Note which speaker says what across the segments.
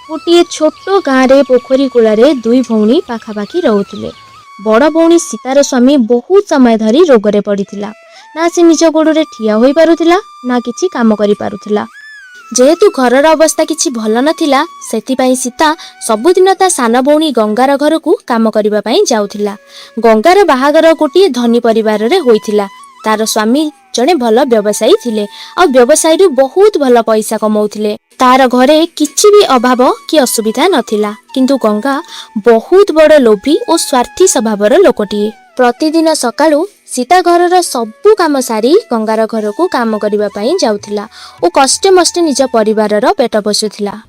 Speaker 1: गोटे छोट गाँव पोखरी कूल दुई भौणी पाखापाखि रोते। बड़ भौणी सीतार स्वामी बहुत समय धरी रोगरे पड़ता। ना से निज गोड़े ठिया हो पारुथिला ना किछि काम करि पारुथिला। जेहेतु घरर अवस्था किछि भल नथिला सेथिपाई सीता सबुदिन ता सान भौणी गंगार घर को काम करिबा पई जाउथिला। गंगार बाहागर गोटे धनी परिवार रे होइथिला। तार स्वामी जड़े भल व्यवसायी थिले और व्यवसायी रु बहुत भल पैसा कमाउथिले। तार घरे किछि भी अभाव कि असुविधा नथिला। किंतु गंगा बहुत बड़ लोभी और स्वार्थी स्वभावर लोकटिए। प्रतिदिन सकाळु सीता घरर सबु काम सारी गंगार घर को काम करिबा पई जाउथिला और कष्टे मष्टे निज परिवारर पेट पोषुथिला।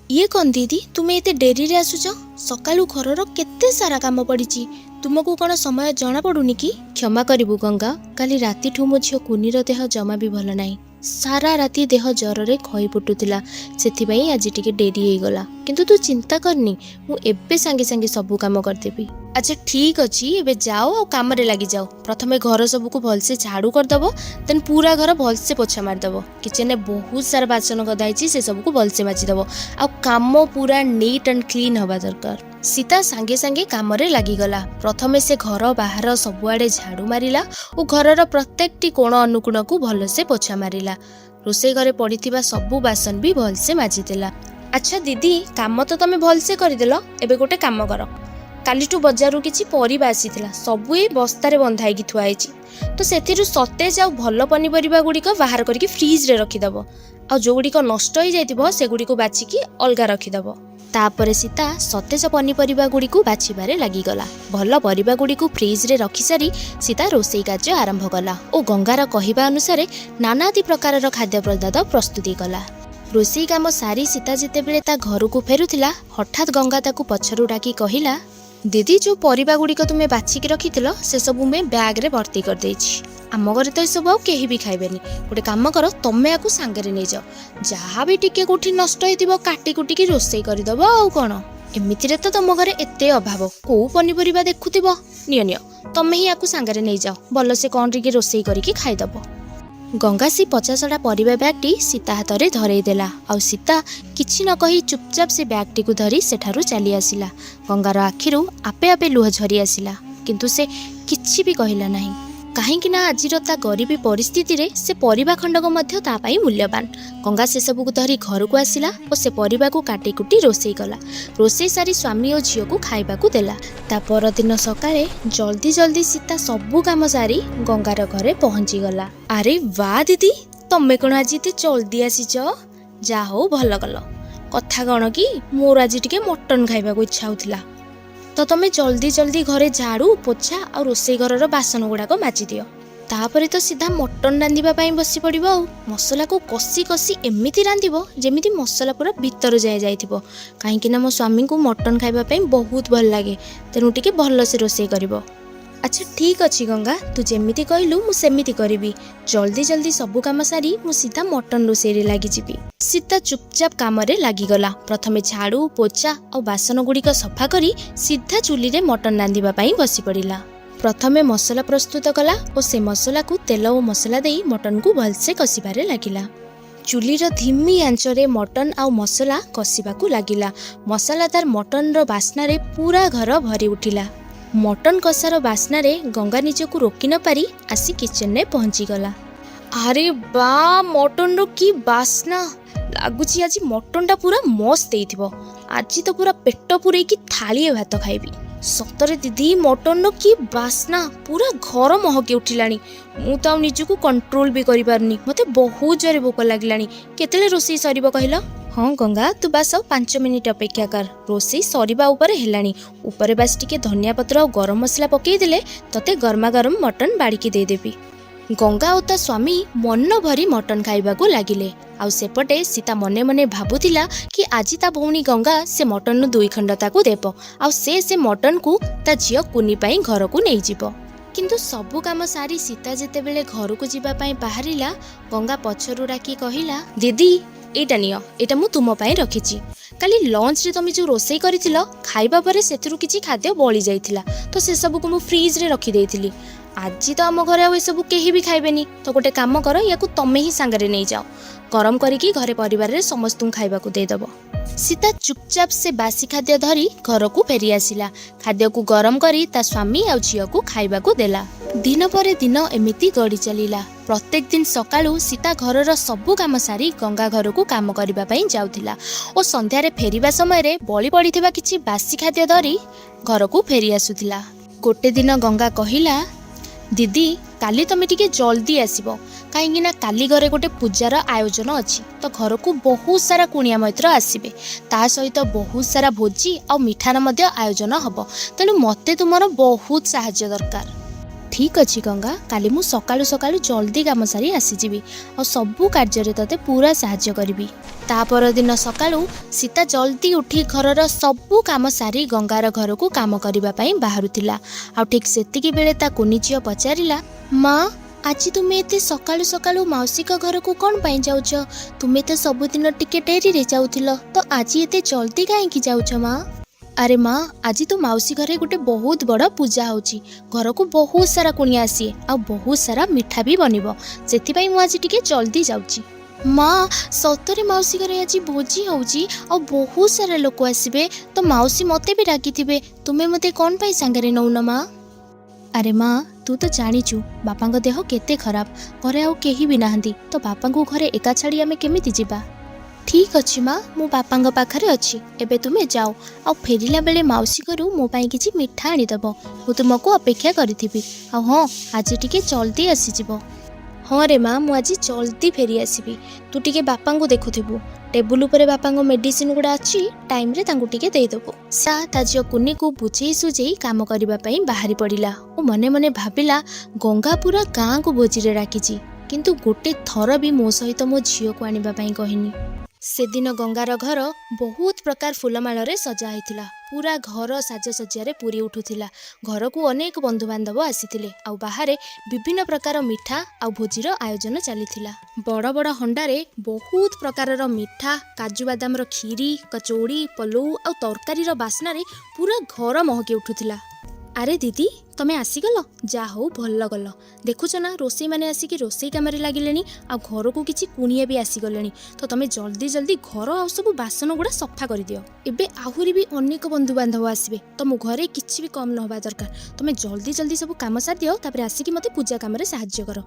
Speaker 1: ये कौन दीदी तुम्हें एते डेरी रे आसुच? सकाळु घरर केते सारा काम पड़िची, तुमको कौन समय जना पड़ुनी कि? क्षमा करिबु गंगा, काली राति ठू मो झियो कुनीर देह जमा भी भल नाही। सारा राति देह ज्वर रे खई फुटुथिला, सेथिबाई आज टिके डेरी हे गला। किंतु तू चिंता करनी, मु एबे संगे संगे सबु काम करदेबी। अच्छा ठीक अछि, एबे जाओ और काम रे लागि जाओ। प्रथमे घर सबु को भलसे झाड़ू कर दबो, देन पूरा घर भलसे पोछा मार दबो। किचन में बहुत सारा बासन गदाइछि से सबु को भलसे माजी दबो। आ काम पूरा नीट एंड क्लीन हवा दरकार। सीता सांगे सांगे काम रे लागि गला। प्रथमे से घर बाहर सबुआडे झाड़ू मारिला और घरर प्रत्येकटी कोण अनुकोण को भलसे पोछा मारिला। रोषेई घरे पड़िथिबा सबु बासन भी भलसे माजी देला। अच्छा दीदी काम तो तमे भलसे करदेलो, एबे गोटे काम कर। कालीटू बजारू किछि परिबा आसीथिला, सबु ए बस्तारे बंधाइकी थुआ आइछि। तो सेथिरु सतेज आ भल पनिपरिबा गुड़िक बाहर करके फ्रिज रे रखिदबो। आ जो गुड़िक नष्ट हो जाइथिबो से गुड़िक बाछिकी अलगा रखिदबो। तापर सीता सतेज पनिपरिबा गुड़ी को बाछिबारे लागिगला। भल परिबा गुड़ी को फ्रिज रे रखि सारी सीता रोषेई कार्य आरंभ कला और गंगार कहिबा अनुसार नानादी प्रकारर खाद्य पदार्थ प्रस्तुति कला। रोषेई काम सारी सीता जेतेबेले ता घर को फेरुथिला हठात गंगा ताकू पछरु डाकी कहिला, दीदी जो परिबा गुड़िक तुम्हें बाछिकी रखिथिलो से सब मैं बैग रे भर्ती कर देछि। आम घरे तो सब आउ केही भी खाइबेनी। गोटे काम कर, तमे आकु सांगरे नै जाओ। जहाँ भी टिके कोठी नष्ट होइतिबो काटी कुटिकी रोषेई करदबो। आउ कोन एमितिरे तो तम घरे एते अभाव, को पनिपरिबा देखुतिबो। नियो नियो तमे ही आकु सांगरे नै जाओ, भल से कोन टिके रोषेई करिकी खाइदबो। गंगा सी 50टा परिबा बैगटी सीता हाथ रे धरई देला। आउ सीता किछि न कही चुपचाप से बैगटी को धरी सेठारु चली आसिला। गंगार आखिरु आपे आपे लुह झरी आसिला, किंतु से किछि भी कहिला नाही। काहेकि ना आजिर ता गरीबी परिस्थिति रे से परिबा खंडक मध्य ता पाई मूल्यवान। गंगा से सब को धरी घर को आसिला और से परिबा को काटी कुटी रोषेई कला। रोषेई सारी स्वामी और झियो को खाइबा को देला। ता परदिन सकाळे जल्दी जल्दी सीता सबु काम सारी गंगार घरे पहुंची गला। अरे वाह दीदी, तमे कोन आज एते जल्दी आसीच? जा हो भल कल। कथा कौन कि मोर आज टिके मटन खाइबा को इच्छा होतिला, तो तमे जल्दी जल्दी घरे झाड़ू पोछा और रोषेई घरर बासन गुड़ाक माजी दियो। तापरे तो सीधा मटन रांधिबा पई बसी पड़िबो। मसला को कसी कसी एमिति रांधिबो जेमिति मसला पूरा भीतर जाय जाइथिबो। काहेकि ना मो स्वामी को मटन खाइबा पई बहुत भल लागे, तेनु टिके भल से रोषेई करिवो। अच्छा ठीक अछि गंगा, तू जेमिति कहलु मु सेमिति करिवि। जल्दी जल्दी सबु काम सारी मु सीधा मटन रोषेई रे लागि जिवि। सीता चुपचाप काम रे लागि गला। प्रथमे झाड़ू पोछा और बासन गुड़िक सफा करी सीधा चुली रे मटन रांधिबा पई बसी पड़िला। प्रथमे मसला प्रस्तुत कला और से मसला को तेल और मसला देई मटन को भलसे कसिबारे लागिला। चुलीर धीमी आंच रे मटन आउ मसला कसिबाकू लागिला। मसलादार मटन रो बास्ना रे पूरा घर भरी उठिला। मटन कसार बास्ना रे गंगा निजको रोकी न पारी आसी किचन रे पहुंची गला। अरे बा, मटन रो की बास्ना लागुची। आज मटन टा पूरा मस्त देइथिबो। आज तो पूरा पेट पुरै की थालिए भात खाइबी। सतरे दीदी मटन रो की बास्ना, पूरा घर महकी उठिलानी। मु तो निजको कंट्रोल भी करि पारुनी, मते बहुत जोरे भोक लागलानी। केतेले रोषेई सरीबो कहिलो? हाँ गंगा, तू बास 5 मिनिट अपेक्षा कर, रोषेई सरीबा ऊपर हेलानी। ऊपर बास टिके धनिया पत्र और गरम मसला पकई देले तते गरमा गरम मटन बाड़ीकी दे देबी। गंगा और ता स्वामी मन भरी मटन खाइबा को लागिले। आउ सेपटे सीता मने मने भाबुथिला कि आज ता भौणी गंगा से मटन नु 2 खंड ताकू देबो आउ से मटन को ता झियो कुनी पई घर को नै जिवो। किंतु सबु काम सारी सीता जेतेबेले घर को जिबा पई बाहरिला, गंगा पछरु डाकी कहिला, दीदी एटा नियो, एटा मु तुम पई रखिछि। काली लंच रे तमे जो रोषेई करिथिलो खाइबा परे सेथिरु किछि खाद्य बळी जाइथिला, तो से सब को मु फ्रिज रे रखि देइथिली। ଆଜି ତ ଆମ ଘରେ ଆଉ ଏସବୁ କେହି ବି ଖାଇବେନି, ତ ଗୋଟେ କାମ କର, ୟାକୁ ତମେ ହିଁ ସାଙ୍ଗରେ ନେଇଯାଅ, ଗରମ କରିକି ଘରେ ପରିବାରରେ ସମସ୍ତଙ୍କୁ ଖାଇବାକୁ ଦେଇଦବ। ସୀତା ଚୁପଚାପ ସେ ବାସି ଖାଦ୍ୟ ଧରି ଘରକୁ ଫେରି ଆସିଲା। ଖାଦ୍ୟକୁ ଗରମ କରି ତା ସ୍ୱାମୀ ଆଉ ଝିଅକୁ ଖାଇବାକୁ ଦେଲା। ଦିନ ପରେ ଦିନ ଏମିତି ଗଡ଼ି ଚାଲିଲା। ପ୍ରତ୍ୟେକ ଦିନ ସକାଳୁ ସୀତା ଘରର ସବୁ କାମ ସାରି ଗଙ୍ଗା ଘରକୁ କାମ କରିବା ପାଇଁ ଯାଉଥିଲା ଓ ସନ୍ଧ୍ୟାରେ ଫେରିବା ସମୟରେ ବଳି ପଡ଼ିଥିବା କିଛି ବାସି ଖାଦ୍ୟ ଧରି ଘରକୁ ଫେରି ଆସୁଥିଲା। ଗୋଟେ ଦିନ ଗଙ୍ଗା କହିଲା, ଦିଦି କାଲି ତମେ ଟିକେ ଜଲ୍ଦି ଆସିବ, କାହିଁକି ନା କାଲି ଘରେ ଗୋଟେ ପୂଜାର ଆୟୋଜନ ଅଛି, ତ ଘରକୁ ବହୁତ ସାରା କୁଣିଆ ମୈତ୍ର ଆସିବେ, ତା ସହିତ ବହୁତ ସାରା ଭୋଜି ଆଉ ମିଠାର ମଧ୍ୟ ଆୟୋଜନ ହବ, ତେଣୁ ମୋତେ ତୁମର ବହୁତ ସାହାଯ୍ୟ ଦରକାର। ଠିକ୍ ଅଛି ଗଙ୍ଗା, କାଲି ମୁଁ ସକାଳୁ ସକାଳୁ ଜଲ୍ଦି କାମ ସାରି ଆସିଯିବି ଆଉ ସବୁ କାର୍ଯ୍ୟରେ ତତେ ପୁରା ସାହାଯ୍ୟ କରିବି। ତା ପରଦିନ ସକାଳୁ ସୀତା ଜଲ୍ଦି ଉଠି ଘରର ସବୁ କାମ ସାରି ଗଙ୍ଗାର ଘରକୁ କାମ କରିବା ପାଇଁ ବାହାରୁଥିଲା। ଆଉ ଠିକ୍ ସେତିକି ବେଳେ ତା କୁନି ଝିଅ ପଚାରିଲା, ମା ଆଜି ତୁମେ ଏତେ ସକାଳୁ ସକାଳୁ ମାଉସୀଙ୍କ ଘରକୁ କ'ଣ ପାଇଁ ଯାଉଛ? ତୁମେ ତ ସବୁଦିନ ଟିକେ ଡେରିରେ ଯାଉଥିଲ, ତ ଆଜି ଏତେ ଜଲ୍ଦି କାହିଁକି ଯାଉଛ ମା? ଆରେ ମା, ଆଜି ତ ମାଉସୀ ଘରେ ଗୋଟେ ବହୁତ ବଡ଼ ପୂଜା ହେଉଛି, ଘରକୁ ବହୁତ ସାରା କୁଣିଆ ଆସିବେ ଆଉ ବହୁତ ସାରା ମିଠା ବି ବନିବ, ସେଥିପାଇଁ ମୁଁ ଆଜି ଟିକେ ଜଲ୍ଦି ଯାଉଛି। ମା ସତରେ ମାଉସୀ ଘରେ ଆଜି ଭୋଜି ହେଉଛି ଆଉ ବହୁତ ସାରା ଲୋକ ଆସିବେ, ତ ମାଉସୀ ମୋତେ ବି ଡାକିଥିବେ, ତୁମେ ମୋତେ କ'ଣ ପାଇଁ ସାଙ୍ଗରେ ନେଉନ ମା? ଆରେ ମା, ତୁ ତ ଜାଣିଛୁ ବାପାଙ୍କ ଦେହ କେତେ ଖରାପ, ଘରେ ଆଉ କେହି ବି ନାହାନ୍ତି, ତ ବାପାଙ୍କୁ ଘରେ ଏକା ଛାଡ଼ି ଆମେ କେମିତି ଯିବା? ଠିକ୍ ଅଛି ମା, ମୁଁ ବାପାଙ୍କ ପାଖରେ ଅଛି, ଏବେ ତୁମେ ଯାଅ ଆଉ ଫେରିଲା ବେଳେ ମାଉସୀ ଘରୁ ମୋ ପାଇଁ କିଛି ମିଠା ଆଣିଦେବ, ମୁଁ ତୁମକୁ ଅପେକ୍ଷା କରିଥିବି। ଆଉ ହଁ, ଆଜି ଟିକେ ଜଲ୍ଦି ଆସିଯିବ। ହଁ ରେ ମା, ମୁଁ ଆଜି ଜଲ୍ଦି ଫେରି ଆସିବି, ତୁ ଟିକେ ବାପାଙ୍କୁ ଦେଖୁଥିବୁ, ଟେବୁଲ ଉପରେ ବାପାଙ୍କ ମେଡ଼ିସିନ ଗୁଡ଼ା ଅଛି, ଟାଇମ୍ରେ ତାଙ୍କୁ ଟିକେ ଦେଇଦେବୁ। ସା ତା ଝିଅ କୁନିକୁ ବୁଝେଇ ସୁଝେଇ କାମ କରିବା ପାଇଁ ବାହାରି ପଡ଼ିଲା ଓ ମନେ ମନେ ଭାବିଲା, ଗଙ୍ଗା ପୁରା ଗାଁକୁ ଭୋଜିରେ ଡାକିଛି, କିନ୍ତୁ ଗୋଟେ ଥର ବି ମୋ ସହିତ ମୋ ଝିଅକୁ ଆଣିବା ପାଇଁ କହିନି। ସେଦିନ ଗଙ୍ଗାର ଘର ବହୁତ ପ୍ରକାର ଫୁଲମାଳରେ ସଜା ହେଇଥିଲା, ପୁରା ଘର ସାଜସଜ୍ଜାରେ ପୂରି ଉଠୁଥିଲା। ଘରକୁ ଅନେକ ବନ୍ଧୁବାନ୍ଧବ ଆସିଥିଲେ ଆଉ ବାହାରେ ବିଭିନ୍ନ ପ୍ରକାର ମିଠା ଆଉ ଭୋଜିର ଆୟୋଜନ ଚାଲିଥିଲା। ବଡ଼ ବଡ଼ ହଣ୍ଡାରେ ବହୁତ ପ୍ରକାରର ମିଠା, କାଜୁ ବାଦାମର କ୍ଷୀରି, କଚୌଡ଼ି, ପଲଉ ଆଉ ତରକାରୀର ବାସ୍ନାରେ ପୁରା ଘର ମହକି ଉଠୁଥିଲା। ଆରେ ଦିଦି ତମେ ଆସିଗଲ, ଯାହା ହଉ ଭଲ ଗଲ। ଦେଖୁଛ ନା ରୋଷେଇମାନେ ଆସିକି ରୋଷେଇ କାମରେ ଲାଗିଲେଣି ଆଉ ଘରକୁ କିଛି କୁଣିଆ ବି ଆସିଗଲେଣି, ତ ତମେ ଜଲ୍ଦି ଜଲ୍ଦି ଘର ଆଉ ସବୁ ବାସନ ଗୁଡ଼ା ସଫା କରିଦିଅ। ଏବେ ଆହୁରି ବି ଅନେକ ବନ୍ଧୁବାନ୍ଧବ ଆସିବେ, ତମ ଘରେ କିଛି ବି କମ୍ ନ ହେବା ଦରକାର। ତମେ ଜଲ୍ଦି ଜଲ୍ଦି ସବୁ କାମ ସାରିଦିଅ, ତାପରେ ଆସିକି ମୋତେ ପୂଜା କାମରେ ସାହାଯ୍ୟ କର।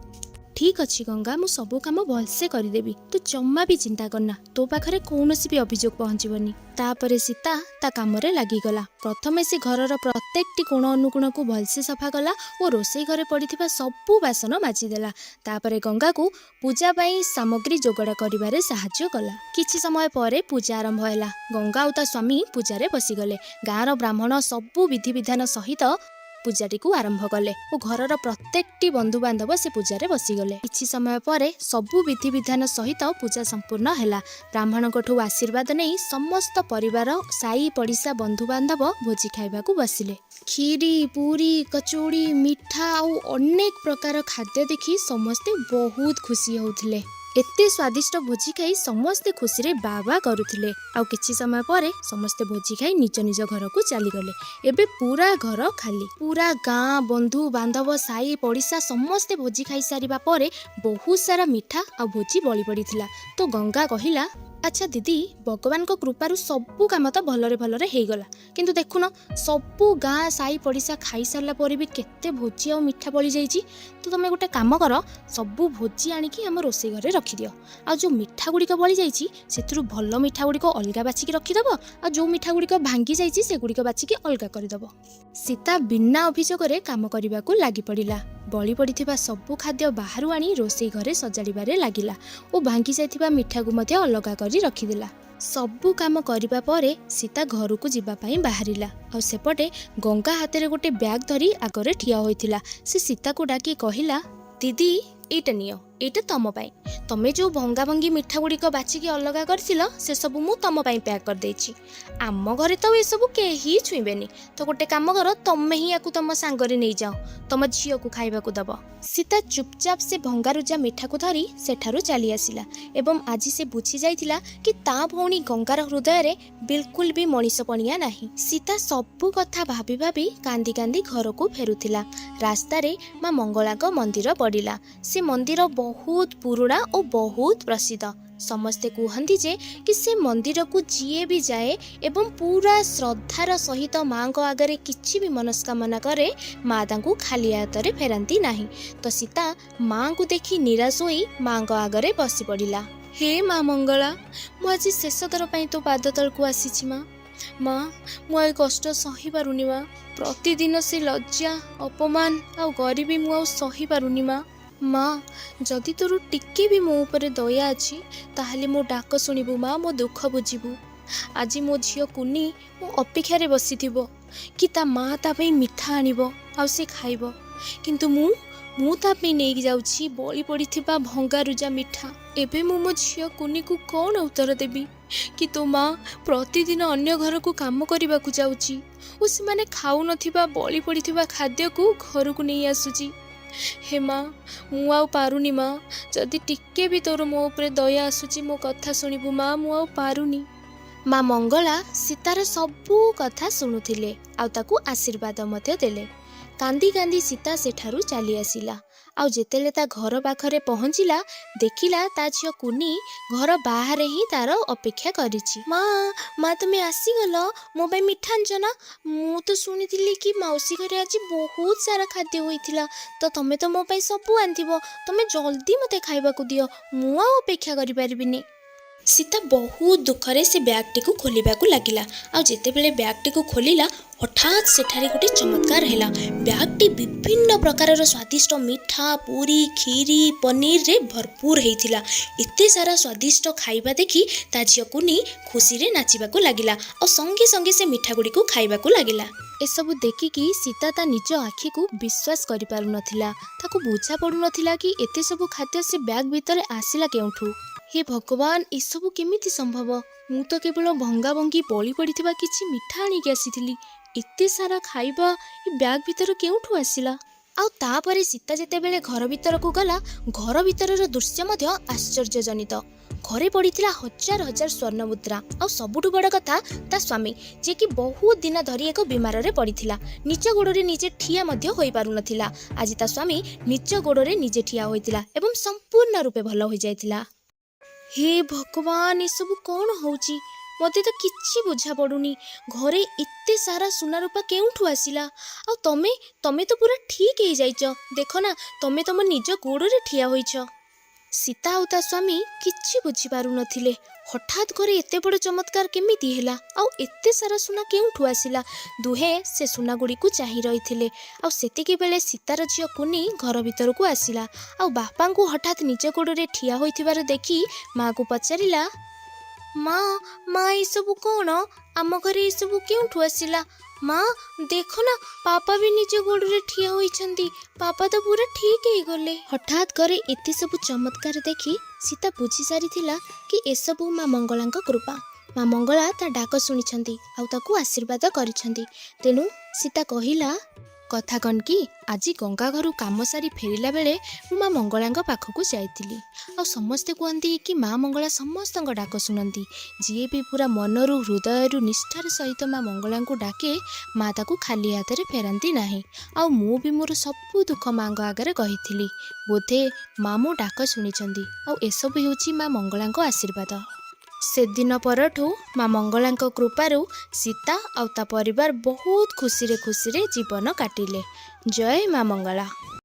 Speaker 1: ଠିକ୍ ଅଛି ଗଙ୍ଗା, ମୁଁ ସବୁ କାମ ଭଲସେ କରିଦେବି, ତୁ ଜମା ବି ଚିନ୍ତା କରନା, ତୋ ପାଖରେ କୌଣସି ବି ଅଭିଯୋଗ ପହଞ୍ଚିବନି। ତାପରେ ସୀତା ତା କାମରେ ଲାଗିଗଲା। ପ୍ରଥମେ ସେ ଘରର ପ୍ରତ୍ୟେକଟି କୋଣ ଅନୁକୋଣକୁ ଭଲସେ ସଫା କଲା ଓ ରୋଷେଇ ଘରେ ପଡ଼ିଥିବା ସବୁ ବାସନ ମାଜିଦେଲା। ତାପରେ ଗଙ୍ଗାକୁ ପୂଜା ପାଇଁ ସାମଗ୍ରୀ ଯୋଗାଡ଼ କରିବାରେ ସାହାଯ୍ୟ କଲା। କିଛି ସମୟ ପରେ ପୂଜା ଆରମ୍ଭ ହେଲା। ଗଙ୍ଗା ଆଉ ତା ସ୍ୱାମୀ ପୂଜାରେ ବସିଗଲେ। ଗାଁର ବ୍ରାହ୍ମଣ ସବୁ ବିଧିବିଧାନ ସହିତ ପୂଜାଟିକୁ ଆରମ୍ଭ କଲେ ଓ ଘରର ପ୍ରତ୍ୟେକଟି ବନ୍ଧୁବାନ୍ଧବ ସେ ପୂଜାରେ ବସିଗଲେ। କିଛି ସମୟ ପରେ ସବୁ ବିଧିବିଧାନ ସହିତ ପୂଜା ସମ୍ପୂର୍ଣ୍ଣ ହେଲା। ବ୍ରାହ୍ମଣଙ୍କଠୁ ଆଶୀର୍ବାଦ ନେଇ ସମସ୍ତ ପରିବାର, ସାଇ ପଡ଼ିଶା, ବନ୍ଧୁବାନ୍ଧବ ଭୋଜି ଖାଇବାକୁ ବସିଲେ। କ୍ଷୀରି, ପୁରୀ, କଚୌଡ଼ି, ମିଠା ଆଉ ଅନେକ ପ୍ରକାର ଖାଦ୍ୟ ଦେଖି ସମସ୍ତେ ବହୁତ ଖୁସି ହେଉଥିଲେ। ଏତେ ସ୍ୱାଦିଷ୍ଟ ଭୋଜି ଖାଇ ସମସ୍ତେ ଖୁସିରେ ବା ବା କରୁଥିଲେ। ଆଉ କିଛି ସମୟ ପରେ ସମସ୍ତେ ଭୋଜି ଖାଇ ନିଜ ନିଜ ଘରକୁ ଚାଲିଗଲେ। ଏବେ ପୁରା ଘର ଖାଲି, ପୁରା ଗାଁ, ବନ୍ଧୁ ବାନ୍ଧବ, ସାଇ ପଡ଼ିଶା ସମସ୍ତେ ଭୋଜି ଖାଇସାରିବା ପରେ ବହୁତ ସାରା ମିଠା ଆଉ ଭୋଜି ବଳି ପଡ଼ିଥିଲା। ତ ଗଙ୍ଗା କହିଲା, ଆଚ୍ଛା ଦିଦି, ଭଗବାନଙ୍କ କୃପାରୁ ସବୁ କାମ ତ ଭଲରେ ଭଲରେ ହେଇଗଲା, କିନ୍ତୁ ଦେଖୁନ ସବୁ ଗାଁ ସାଇ ପଡ଼ିଶା ଖାଇସାରିଲା ପରେ ବି କେତେ ଭୋଜି ଆଉ ମିଠା ବଳିଯାଇଛି। ତ ତମେ ଗୋଟେ କାମ କର, ସବୁ ଭୋଜି ଆଣିକି ଆମ ରୋଷେଇ ଘରେ ରଖିଦିଅ, ଆଉ ଯେଉଁ ମିଠା ଗୁଡ଼ିକ ବଳିଯାଇଛି ସେଥିରୁ ଭଲ ମିଠା ଗୁଡ଼ିକ ଅଲଗା ବାଛିକି ରଖିଦେବ, ଆଉ ଯେଉଁ ମିଠା ଗୁଡ଼ିକ ଭାଙ୍ଗି ଯାଇଛି ସେଗୁଡ଼ିକ ବାଛିକି ଅଲଗା କରିଦେବ। ସୀତା ବିନା ଅଭିଯୋଗରେ କାମ କରିବାକୁ ଲାଗି ପଡ଼ିଲା। ବଳି ପଡ଼ିଥିବା ସବୁ ଖାଦ୍ୟ ବାହାରୁ ଆଣି ରୋଷେଇ ଘରେ ସଜାଡ଼ିବାରେ ଲାଗିଲା ଓ ଭାଙ୍ଗି ଯାଇଥିବା ମିଠାକୁ ମଧ୍ୟ ଅଲଗା କରି ରଖିଦେଲା। ସବୁ କାମ କରିବା ପରେ ସୀତା ଘରକୁ ଯିବା ପାଇଁ ବାହାରିଲା। ଆଉ ସେପଟେ ଗଙ୍ଗା ହାତରେ ଗୋଟେ ବ୍ୟାଗ୍ ଧରି ଆଗରେ ଠିଆ ହୋଇଥିଲା। ସେ ସୀତାକୁ ଡାକି କହିଲା, ଦିଦି ଏଇଟା ନିଅ, ଏଇଟା ତମ ପାଇଁ। ତମେ ଯେଉଁ ଭଙ୍ଗା ଭଙ୍ଗି ମିଠା ଗୁଡ଼ିକ ବାଛିକି ଅଲଗା କରିଥିଲ ସେସବୁ ମୁଁ ତମ ପାଇଁ ପ୍ୟାକ୍ କରିଦେଇଛି। ଆମ ଘରେ ତ ଏସବୁ କେହି ଛୁଇଁବେନି। ତ ଗୋଟେ କାମ କର, ତମେ ହିଁ ୟାକୁ ତମ ସାଙ୍ଗରେ ନେଇଯାଅ, ତମ ଝିଅକୁ ଖାଇବାକୁ ଦବ। ସୀତା ଚୁପଚାପ୍ ସେ ଭଙ୍ଗାରୁଜା ମିଠାକୁ ଧରି ସେଠାରୁ ଚାଲି ଆସିଲା ଏବଂ ଆଜି ସେ ବୁଝି ଯାଇଥିଲା କି ତା ଭଉଣୀ ଗଙ୍ଗାର ହୃଦୟରେ ବିଲକୁଲ ବି ମଣିଷପଣିଆ ନାହିଁ। ସୀତା ସବୁ କଥା ଭାବି ଭାବି କାନ୍ଦି କାନ୍ଦି ଘରକୁ ଫେରୁଥିଲା। ରାସ୍ତାରେ ମା ମଙ୍ଗଳାଙ୍କ ମନ୍ଦିର ପଡ଼ିଲା। ସେ ମନ୍ଦିର ବହୁତ ପୁରୁଣା ଓ ବହୁତ ପ୍ରସିଦ୍ଧ। ସମସ୍ତେ କୁହନ୍ତି ଯେ କି ସେ ମନ୍ଦିରକୁ ଯିଏ ବି ଯାଏ ଏବଂ ପୁରା ଶ୍ରଦ୍ଧାର ସହିତ ମାଙ୍କ ଆଗରେ କିଛି ବି ମନସ୍କାମନା କରେ, ମା ତାଙ୍କୁ ଖାଲି ହାତରେ ଫେରାନ୍ତି ନାହିଁ। ତ ସୀତା ମାଙ୍କୁ ଦେଖି ନିରାଶ ହୋଇ ମାଙ୍କ ଆଗରେ ବସି ପଡ଼ିଲା। ହେ ମା ମଙ୍ଗଳା, ମୁଁ ଆଜି ଶେଷ ଥର ପାଇଁ ତୋ ପାଦ ତଳକୁ ଆସିଛି ମା। ମା, ମୁଁ ଏ କଷ୍ଟ ସହିପାରୁନି ମା। ପ୍ରତିଦିନ ସେ ଲଜ୍ଜା, ଅପମାନ ଆଉ ଗରିବୀ ମୁଁ ଆଉ ସହିପାରୁନି ମା। ମା, ଯଦି ତୋର ଟିକେ ବି ମୋ ଉପରେ ଦୟା ଅଛି ତାହେଲେ ମୋ ଡାକ ଶୁଣିବୁ ମା, ମୋ ଦୁଃଖ ବୁଝିବୁ। ଆଜି ମୋ ଝିଅ କୁନି ମୋ ଅପେକ୍ଷାରେ ବସିଥିବ କି ତା ମା ତା ପାଇଁ ମିଠା ଆଣିବ ଆଉ ସେ ଖାଇବ, କିନ୍ତୁ ମୁଁ ତା ପାଇଁ ନେଇକି ଯାଉଛି ବଳି ପଡ଼ିଥିବା ଭଙ୍ଗାରୁଜା ମିଠା। ଏବେ ମୁଁ ମୋ ଝିଅ କୁନିକୁ କ'ଣ ଉତ୍ତର ଦେବି କି ତୋ ମା ପ୍ରତିଦିନ ଅନ୍ୟ ଘରକୁ କାମ କରିବାକୁ ଯାଉଛି ଓ ସେମାନେ ଖାଉନଥିବା ବଳି ପଡ଼ିଥିବା ଖାଦ୍ୟକୁ ଘରକୁ ନେଇ ଆସୁଛି। ହେ ମା, ମୁଁ ଆଉ ପାରୁନି ମା। ଯଦି ଟିକେ ବି ତୋର ମୋ ଉପରେ ଦୟା ଆସୁଛି, ମୋ କଥା ଶୁଣିବୁ ମା, ମୁଁ ଆଉ ପାରୁନି। ମା ମଙ୍ଗଳା ସୀତାର ସବୁ କଥା ଶୁଣୁଥିଲେ ଆଉ ତାକୁ ଆଶୀର୍ବାଦ ମଧ୍ୟ ଦେଲେ। କାନ୍ଦି କାନ୍ଦି ସୀତା ସେଠାରୁ ଚାଲି ଆସିଲା ଆଉ ଯେତେବେଳେ ତା ଘର ପାଖରେ ପହଞ୍ଚିଲା, ଦେଖିଲା ତା ଝିଅ କୁନି ଘର ବାହାରେ ହିଁ ତାର ଅପେକ୍ଷା କରିଛି। ମା ତୁମେ ଆସିଗଲ, ମୋ ପାଇଁ ମିଠା ଆଣିଛ ନା? ମୁଁ ତ ଶୁଣିଥିଲି କି ମାଉସୀ ଘରେ ଆଜି ବହୁତ ସାରା ଖାଦ୍ୟ ହୋଇଥିଲା, ତ ତମେ ତ ମୋ ପାଇଁ ସବୁ ଆଣିଥିବ। ତମେ ଜଲ୍ଦି ମୋତେ ଖାଇବାକୁ ଦିଅ, ମୁଁ ଆଉ ଅପେକ୍ଷା କରିପାରିବିନି। ସୀତା ବହୁତ ଦୁଃଖରେ ସେ ବ୍ୟାଗ୍ଟିକୁ ଖୋଲିବାକୁ ଲାଗିଲା ଆଉ ଯେତେବେଳେ ବ୍ୟାଗ୍ଟିକୁ ଖୋଲିଲା, ହଠାତ୍ ସେଠାରେ ଗୋଟେ ଚମତ୍କାର ହେଲା। ବ୍ୟାଗ୍ଟି ବିଭିନ୍ନ ପ୍ରକାରର ସ୍ୱାଦିଷ୍ଟ ମିଠା, ପୁରୀ, କ୍ଷୀରି, ପନିରରେ ଭରପୁର ହେଇଥିଲା। ଏତେ ସାରା ସ୍ୱାଦିଷ୍ଟ ଖାଇବା ଦେଖି ତା ଝିଅ କୁନି ଖୁସିରେ ନାଚିବାକୁ ଲାଗିଲା ଆଉ ସଙ୍ଗେ ସଙ୍ଗେ ସେ ମିଠା ଗୁଡ଼ିକୁ ଖାଇବାକୁ ଲାଗିଲା। ଏସବୁ ଦେଖିକି ସୀତା ତା ନିଜ ଆଖିକୁ ବିଶ୍ୱାସ କରିପାରୁନଥିଲା। ତାକୁ ବୁଝା ପଡ଼ୁନଥିଲା କି ଏତେ ସବୁ ଖାଦ୍ୟ ସେ ବ୍ୟାଗ୍ ଭିତରେ ଆସିଲା କେଉଁଠୁ। ହେ ଭଗବାନ, ଏସବୁ କେମିତି ସମ୍ଭବ? ମୁଁ ତ କେବଳ ଭଙ୍ଗା ଭଙ୍ଗି ବଳି ପଡ଼ିଥିବା କିଛି ମିଠା ଆଣିକି ଆସିଥିଲି। ଏତେ ସାରା ଖାଇବା ଏ ବ୍ୟାଗ୍ ଭିତରେ କେଉଁଠୁ ଆସିଲା? ଆଉ ତାପରେ ସୀତା ଯେତେବେଳେ ଘର ଭିତରକୁ ଗଲା, ଘର ଭିତରର ଦୃଶ୍ୟ ମଧ୍ୟ ଆଶ୍ଚର୍ଯ୍ୟଜନିତ। ଘରେ ପଡ଼ିଥିଲା ହଜାର ହଜାର ସ୍ୱର୍ଣ୍ଣ ମୁଦ୍ରା ଆଉ ସବୁଠୁ ବଡ଼ କଥା ତା ସ୍ୱାମୀ, ଯିଏକି ବହୁତ ଦିନ ଧରି ଏକ ବିମାରରେ ପଡ଼ିଥିଲା। ନିଜ ଗୋଡ଼ରେ ନିଜେ ଠିଆ ମଧ୍ୟ ହୋଇପାରୁନଥିଲା। ଆଜି ତା ସ୍ୱାମୀ ନିଜ ଗୋଡ଼ରେ ନିଜେ ଠିଆ ହୋଇଥିଲା ଏବଂ ସମ୍ପୂର୍ଣ୍ଣ ରୂପେ ଭଲ ହୋଇଯାଇଥିଲା। ହେ ଭଗବାନ, ଏସବୁ କ'ଣ ହେଉଛି? ମୋତେ ତ କିଛି ବୁଝା ପଡ଼ୁନି। ଘରେ ଏତେ ସାରା ସୁନା ରୂପା କେଉଁଠୁ ଆସିଲା? ଆଉ ତମେ ତ ପୁରା ଠିକ୍ ହେଇଯାଇଛ। ଦେଖ ନା, ତମେ ତମ ନିଜ ଗୋଡ଼ରେ ଠିଆ ହୋଇଛ। ସୀତା ଆଉ ତା ସ୍ୱାମୀ କିଛି ବୁଝିପାରୁନଥିଲେ। ହଠାତ୍ ଘରେ ଏତେ ବଡ଼ ଚମତ୍କାର କେମିତି ହେଲା ଆଉ ଏତେ ସାରା ସୁନା କେଉଁଠୁ ଆସିଲା? ଦୁହେଁ ସେ ସୁନା ଗୁଡ଼ିକୁ ଚାହିଁ ରହିଥିଲେ ଆଉ ସେତିକି ବେଳେ ସୀତାର ଝିଅ କୁନି ଘର ଭିତରକୁ ଆସିଲା ଆଉ ବାପାଙ୍କୁ ହଠାତ୍ ନିଜ ଗୋଡ଼ରେ ଠିଆ ହୋଇଥିବାର ଦେଖି ମାଆକୁ ପଚାରିଲା, ମା ଏସବୁ କ'ଣ? ଆମ ଘରେ ଏସବୁ କେଉଁଠୁ ଆସିଲା? ମା, ଦେଖ ନା, ପାପା ବି ନିଜ ଗୋଡ଼ରେ ଠିଆ ହୋଇଛନ୍ତି। ପାପା ତ ପୁରା ଠିକ୍ ହେଇଗଲେ। ହଠାତ୍ ଘରେ ଏତେ ସବୁ ଚମତ୍କାର ଦେଖି ସୀତା ବୁଝି ସାରିଥିଲା କି ଏସବୁ ମା ମଙ୍ଗଳାଙ୍କ କୃପା। ମା ମଙ୍ଗଳା ତା ଡାକ ଶୁଣିଛନ୍ତି ଆଉ ତାକୁ ଆଶୀର୍ବାଦ କରିଛନ୍ତି। ତେଣୁ ସୀତା କହିଲା, କଥା କ'ଣ କି, ଆଜି ଗଙ୍ଗା ଘରୁ କାମ ସାରି ଫେରିଲା ବେଳେ ମୁଁ ମା ମଙ୍ଗଳାଙ୍କ ପାଖକୁ ଯାଇଥିଲି ଆଉ ସମସ୍ତେ କୁହନ୍ତି କି ମା ମଙ୍ଗଳା ସମସ୍ତଙ୍କ ଡାକ ଶୁଣନ୍ତି। ଯିଏ ବି ପୁରା ମନରୁ ହୃଦୟରୁ ନିଷ୍ଠାର ସହିତ ମା ମଙ୍ଗଳାଙ୍କୁ ଡାକେ, ମା ତାକୁ ଖାଲି ହାତରେ ଫେରାନ୍ତି ନାହିଁ। ଆଉ ମୁଁ ବି ମୋର ସବୁ ଦୁଃଖ ମାଙ୍କ ଆଗରେ କହିଥିଲି। ବୋଧେ ମା ମୋ ଡାକ ଶୁଣିଛନ୍ତି ଆଉ ଏସବୁ ହେଉଛି ମା ମଙ୍ଗଳାଙ୍କ ଆଶୀର୍ବାଦ। ସେଦିନ ପରଠୁ ମା ମଙ୍ଗଳାଙ୍କ କୃପାରୁ ସୀତା ଆଉ ତା ପରିବାର ବହୁତ ଖୁସିରେ ଜୀବନ କାଟିଲେ। ଜୟ ମା ମଙ୍ଗଳା।